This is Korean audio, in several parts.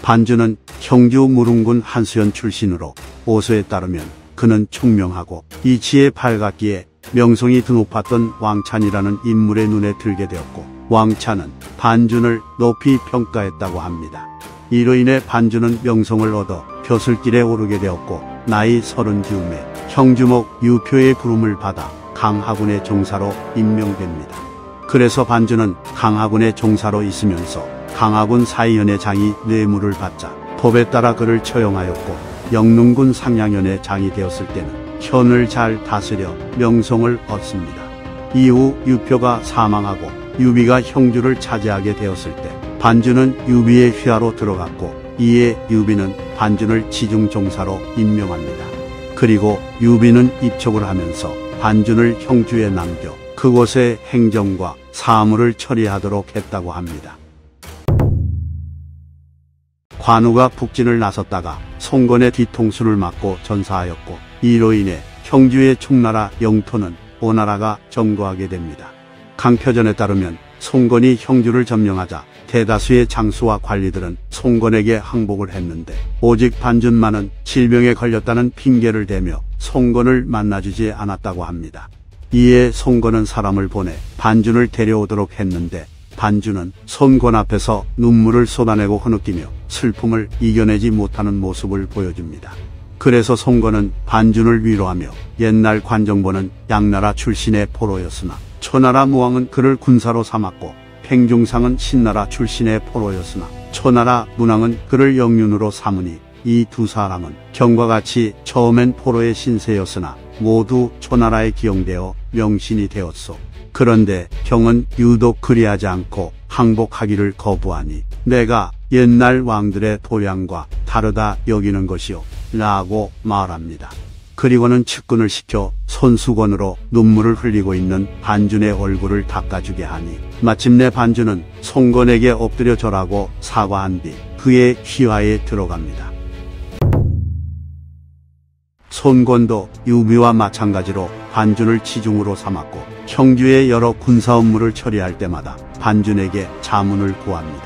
반주는 형주 무릉군 한수연 출신으로 오서에 따르면 그는 총명하고 이치에 밝았기에 명성이 드높았던 왕찬이라는 인물의 눈에 들게 되었고 왕찬은 반준을 높이 평가했다고 합니다. 이로 인해 반준은 명성을 얻어 벼슬길에 오르게 되었고 나이 30쯤에 형주목 유표의 부름을 받아 강하군의 종사로 임명됩니다. 그래서 반준은 강하군의 종사로 있으면서 강하군 사의연의 장이 뇌물을 받자 법에 따라 그를 처형하였고 영릉군 상량연의 장이 되었을 때는 현을 잘 다스려 명성을 얻습니다. 이후 유표가 사망하고 유비가 형주를 차지하게 되었을 때 반준은 유비의 휘하로 들어갔고 이에 유비는 반준을 지중종사로 임명합니다. 그리고 유비는 입촉을 하면서 반준을 형주에 남겨 그곳의 행정과 사무를 처리하도록 했다고 합니다. 관우가 북진을 나섰다가 송건의 뒤통수를 맞고 전사하였고 이로 인해 형주의 총나라 영토는 오나라가 점거하게 됩니다. 강표전에 따르면 송건이 형주를 점령하자 대다수의 장수와 관리들은 송건에게 항복을 했는데 오직 반준만은 질병에 걸렸다는 핑계를 대며 송건을 만나주지 않았다고 합니다. 이에 송건은 사람을 보내 반준을 데려오도록 했는데 반준은 송건 앞에서 눈물을 쏟아내고 흐느끼며 슬픔을 이겨내지 못하는 모습을 보여줍니다. 그래서 송건은 반준을 위로하며 옛날 관정보는 양나라 출신의 포로였으나 초나라 무왕은 그를 군사로 삼았고 팽중상은 신나라 출신의 포로였으나 초나라 문왕은 그를 영윤으로 삼으니 이 두 사람은 경과 같이 처음엔 포로의 신세였으나 모두 초나라에 기용되어 명신이 되었소. 그런데 경은 유독 그리하지 않고 항복하기를 거부하니 내가 옛날 왕들의 도량과 다르다 여기는 것이요 라고 말합니다. 그리고는 측근을 시켜 손수건으로 눈물을 흘리고 있는 반준의 얼굴을 닦아주게 하니 마침내 반준은 송건에게 엎드려 절하고 사과한 뒤 그의 휘하에 들어갑니다. 송건도 유비와 마찬가지로 반준을 지중으로 삼았고 형주의 여러 군사 업무를 처리할 때마다 반준에게 자문을 구합니다.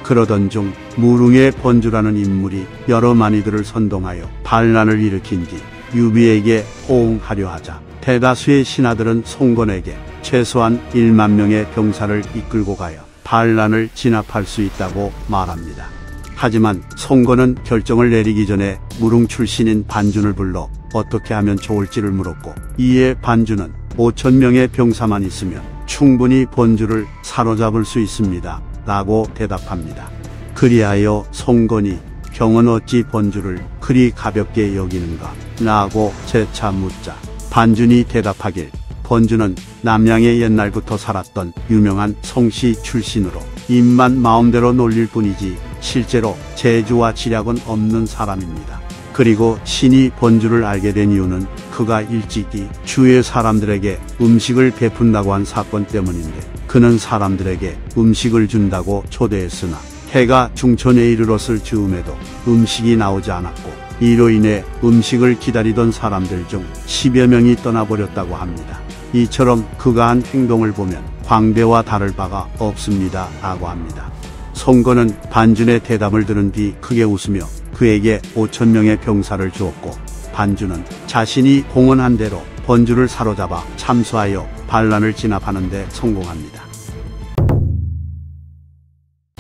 그러던 중 무릉의 번주라는 인물이 여러 만이들을 선동하여 반란을 일으킨 뒤 유비에게 호응하려 하자 대다수의 신하들은 송건에게 최소한 1만 명의 병사를 이끌고 가야 반란을 진압할 수 있다고 말합니다. 하지만 송건은 결정을 내리기 전에 무릉 출신인 반준을 불러 어떻게 하면 좋을지를 물었고 이에 반준은 5,000명의 병사만 있으면 충분히 번주를 사로잡을 수 있습니다 라고 대답합니다. 그리하여 송건이 경은 어찌 번주를 그리 가볍게 여기는가 라고 재차 묻자 반준이 대답하길 번주는 남양에 옛날부터 살았던 유명한 송씨 출신으로 입만 마음대로 놀릴 뿐이지 실제로 재주와 지략은 없는 사람입니다. 그리고 신이 번주를 알게 된 이유는 그가 일찍이 주의 사람들에게 음식을 베푼다고 한 사건 때문인데 그는 사람들에게 음식을 준다고 초대했으나 해가 중천에 이르렀을 즈음에도 음식이 나오지 않았고 이로 인해 음식을 기다리던 사람들 중 10여 명이 떠나버렸다고 합니다. 이처럼 그가 한 행동을 보면 광대와 다를 바가 없습니다 라고 합니다. 송건은 반준의 대답을 들은 뒤 크게 웃으며 그에게 5,000명의 병사를 주었고 반준은 자신이 공언한 대로 번주를 사로잡아 참수하여 반란을 진압하는 데 성공합니다.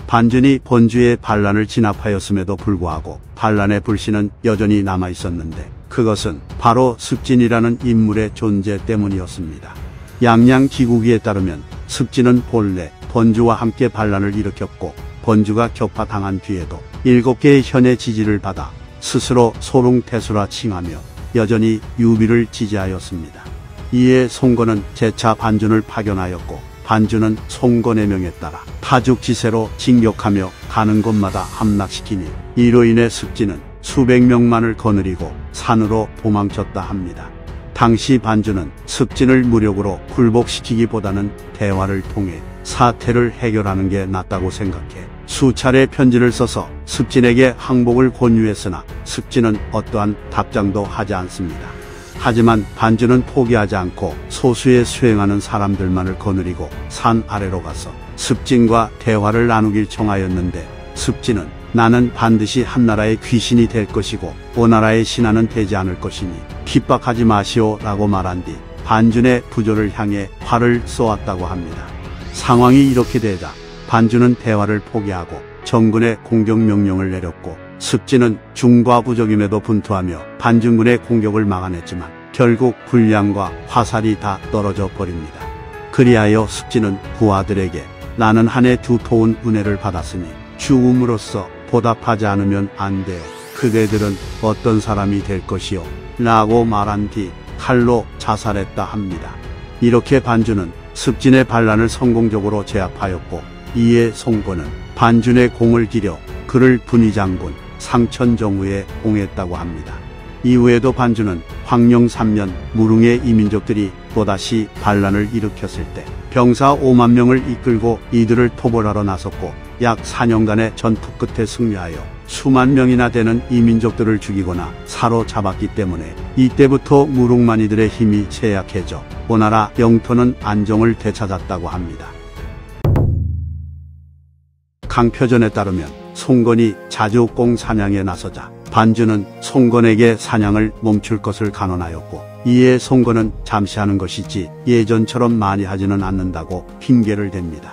반준이 번주의 반란을 진압하였음에도 불구하고 반란의 불씨는 여전히 남아있었는데 그것은 바로 습진이라는 인물의 존재 때문이었습니다. 양양기구기에 따르면 습진은 본래 번주와 함께 반란을 일으켰고 번주가 격파당한 뒤에도 7개의 현의 지지를 받아 스스로 소릉태수라 칭하며 여전히 유비를 지지하였습니다. 이에 송건은 재차 반준을 파견하였고 반준은 송건의 명에 따라 파죽지세로 진격하며 가는 곳마다 함락시키니 이로 인해 습진은 수백 명만을 거느리고 산으로 도망쳤다 합니다. 당시 반준은 습진을 무력으로 굴복시키기보다는 대화를 통해 사태를 해결하는 게 낫다고 생각해 수차례 편지를 써서 습진에게 항복을 권유했으나 습진은 어떠한 답장도 하지 않습니다. 하지만 반준은 포기하지 않고 소수의 수행하는 사람들만을 거느리고 산 아래로 가서 습진과 대화를 나누길 청하였는데 습진은 나는 반드시 한나라의 귀신이 될 것이고 오나라의 신하는 되지 않을 것이니 핍박하지 마시오 라고 말한 뒤 반준의 부조를 향해 활을 쏘았다고 합니다. 상황이 이렇게 되자 반준은 대화를 포기하고 정군의 공격 명령을 내렸고 습진은 중과부적임에도 분투하며 반준군의 공격을 막아냈지만 결국 군량과 화살이 다 떨어져 버립니다. 그리하여 습진은 부하들에게 나는 한 해 두 토운 은혜를 받았으니 죽음으로써 보답하지 않으면 안 돼요. 그대들은 어떤 사람이 될 것이요? 라고 말한 뒤 칼로 자살했다 합니다. 이렇게 반준은 습진의 반란을 성공적으로 제압하였고 이에 송건은 반준의 공을 기려 그를 분의장군 상천정우에 봉했다고 합니다. 이후에도 반준은 황룡 3년 무릉의 이민족들이 또다시 반란을 일으켰을 때 병사 5만 명을 이끌고 이들을 토벌하러 나섰고 약 4년간의 전투 끝에 승리하여 수만 명이나 되는 이민족들을 죽이거나 사로잡았기 때문에 이때부터 무릉만이들의 힘이 쇠약해져 오나라 영토는 안정을 되찾았다고 합니다. 강표전에 따르면 송건이 자주 꽁 사냥에 나서자 반준은 송건에게 사냥을 멈출 것을 간언하였고 이에 송건은 잠시 하는 것이지 예전처럼 많이 하지는 않는다고 핑계를 댑니다.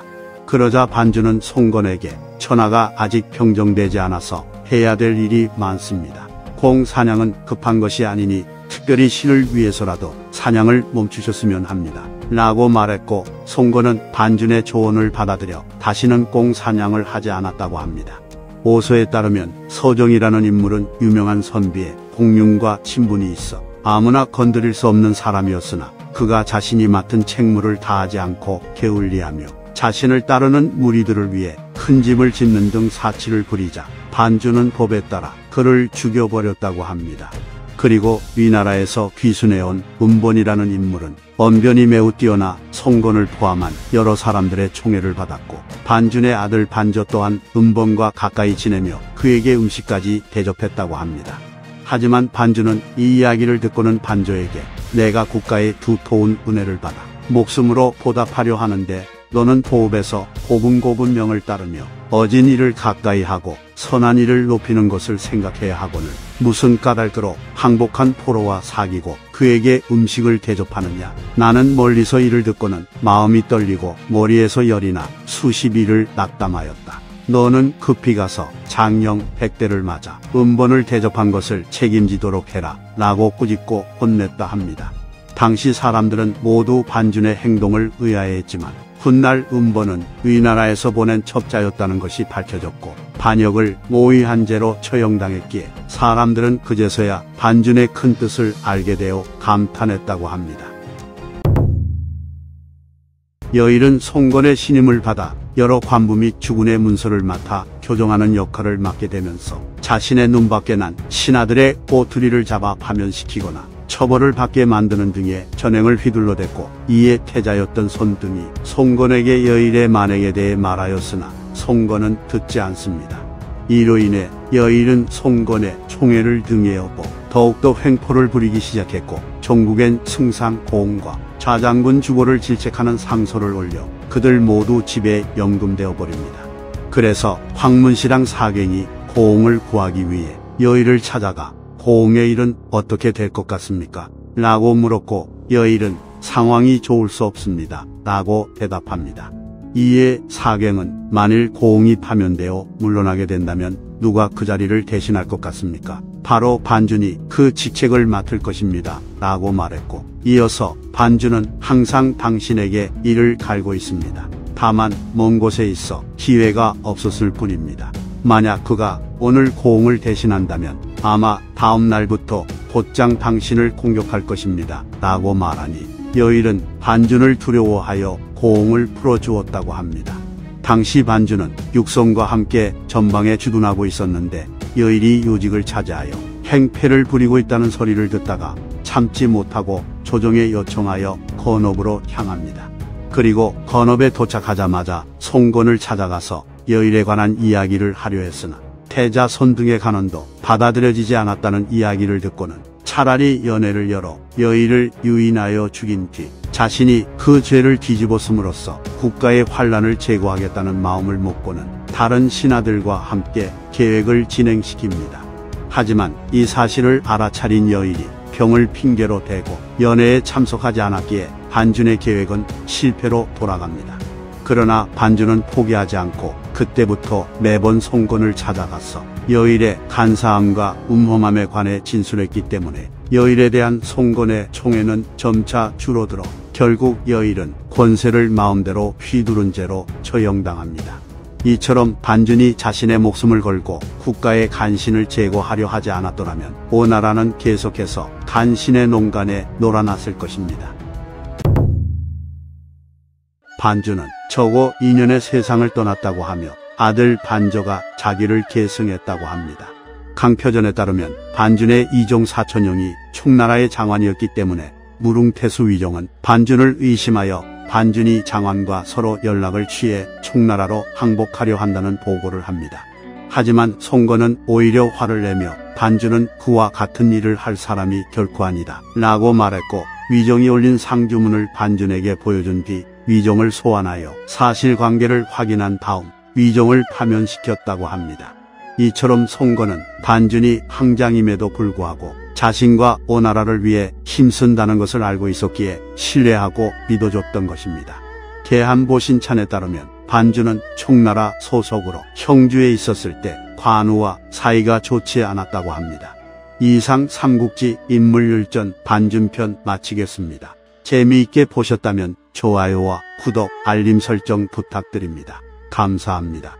그러자 반준은 송건에게 천하가 아직 평정되지 않아서 해야 될 일이 많습니다. 공 사냥은 급한 것이 아니니 특별히 신을 위해서라도 사냥을 멈추셨으면 합니다. 라고 말했고 송건은 반준의 조언을 받아들여 다시는 공 사냥을 하지 않았다고 합니다. 오서에 따르면 서정이라는 인물은 유명한 선비에 공륜과 친분이 있어 아무나 건드릴 수 없는 사람이었으나 그가 자신이 맡은 책무를 다하지 않고 게을리하며 자신을 따르는 무리들을 위해 큰 집을 짓는 등 사치를 부리자 반준은 법에 따라 그를 죽여버렸다고 합니다. 그리고 위나라에서 귀순해온 은본이라는 인물은 언변이 매우 뛰어나 송건을 포함한 여러 사람들의 총애를 받았고 반준의 아들 반조 또한 은본과 가까이 지내며 그에게 음식까지 대접했다고 합니다. 하지만 반준은 이 이야기를 듣고는 반조에게 내가 국가의 두 토운 은혜를 받아 목숨으로 보답하려 하는데 너는 보읍에서 고분고분 명을 따르며 어진 일을 가까이 하고 선한 일을 높이는 것을 생각해야 하거늘 무슨 까닭으로 항복한 포로와 사귀고 그에게 음식을 대접하느냐. 나는 멀리서 이를 듣고는 마음이 떨리고 머리에서 열이 나 수십 일을 낙담하였다. 너는 급히 가서 장령 100대를 맞아 은본을 대접한 것을 책임지도록 해라 라고 꾸짖고 혼냈다 합니다. 당시 사람들은 모두 반준의 행동을 의아해했지만 훗날 은본은 위나라에서 보낸 첩자였다는 것이 밝혀졌고 반역을 모의한 죄로 처형당했기에 사람들은 그제서야 반준의 큰 뜻을 알게 되어 감탄했다고 합니다. 여일은 송건의 신임을 받아 여러 관부 및 주군의 문서를 맡아 교정하는 역할을 맡게 되면서 자신의 눈밖에 난 신하들의 꼬투리를 잡아 파면시키거나 처벌을 받게 만드는 등의 전횡을 휘둘러댔고 이에 태자였던 손등이 송건에게 여일의 만행에 대해 말하였으나 송건은 듣지 않습니다. 이로 인해 여일은 송건의 총애를 등에 업고 더욱더 횡포를 부리기 시작했고 전국엔 승상 고흥과 좌장군 주고를 질책하는 상소를 올려 그들 모두 집에 연금되어 버립니다. 그래서 황문시랑 사갱이 고흥을 구하기 위해 여일을 찾아가 고흥의 일은 어떻게 될 것 같습니까? 라고 물었고 여일은 상황이 좋을 수 없습니다. 라고 대답합니다. 이에 사갱은 만일 고흥이 파면되어 물러나게 된다면 누가 그 자리를 대신할 것 같습니까? 바로 반준이 그 직책을 맡을 것입니다. 라고 말했고 이어서 반준은 항상 당신에게 이를 갈고 있습니다. 다만 먼 곳에 있어 기회가 없었을 뿐입니다. 만약 그가 오늘 고흥을 대신한다면 아마 다음 날부터 곧장 당신을 공격할 것입니다. 라고 말하니 여일은 반준을 두려워하여 고흥을 풀어주었다고 합니다. 당시 반준은 육성과 함께 전방에 주둔하고 있었는데 여일이 요직을 차지하여 행패를 부리고 있다는 소리를 듣다가 참지 못하고 조정에 요청하여 건업으로 향합니다. 그리고 건업에 도착하자마자 송건을 찾아가서 여일에 관한 이야기를 하려 했으나 태자 손등의 간언도 받아들여지지 않았다는 이야기를 듣고는 차라리 연회를 열어 여일을 유인하여 죽인 뒤 자신이 그 죄를 뒤집었음으로써 국가의 환란을 제거하겠다는 마음을 먹고는 다른 신하들과 함께 계획을 진행시킵니다. 하지만 이 사실을 알아차린 여인이 병을 핑계로 대고 연회에 참석하지 않았기에 반준의 계획은 실패로 돌아갑니다. 그러나 반준은 포기하지 않고 그때부터 매번 송건을 찾아가서 여일의 간사함과 음험함에 관해 진술했기 때문에 여일에 대한 송건의 총애는 점차 줄어들어 결국 여일은 권세를 마음대로 휘두른 채로 처형당합니다. 이처럼 반준이 자신의 목숨을 걸고 국가의 간신을 제거하려 하지 않았더라면 오나라는 계속해서 간신의 농간에 놀아났을 것입니다. 반준은 저고 2년에 세상을 떠났다고 하며 아들 반저가 자기를 계승했다고 합니다. 강표전에 따르면 반준의 이종 사촌형이 충나라의 장관이었기 때문에 무릉태수 위종은 반준을 의심하여 반준이 장관과 서로 연락을 취해 충나라로 항복하려 한다는 보고를 합니다. 하지만 송건은 오히려 화를 내며 반준은 그와 같은 일을 할 사람이 결코 아니다 라고 말했고, 위종이 올린 상주문을 반준에게 보여준 뒤 위종을 소환하여 사실관계를 확인한 다음 위종을 파면시켰다고 합니다. 이처럼 송건은 반준이 항장임에도 불구하고 자신과 오나라를 위해 힘쓴다는 것을 알고 있었기에 신뢰하고 믿어줬던 것입니다. 계한보신찬에 따르면 반준은 총나라 소속으로 형주에 있었을 때 관우와 사이가 좋지 않았다고 합니다. 이상 삼국지 인물율전 반준편 마치겠습니다. 재미있게 보셨다면 좋아요와 구독, 알림 설정 부탁드립니다. 감사합니다.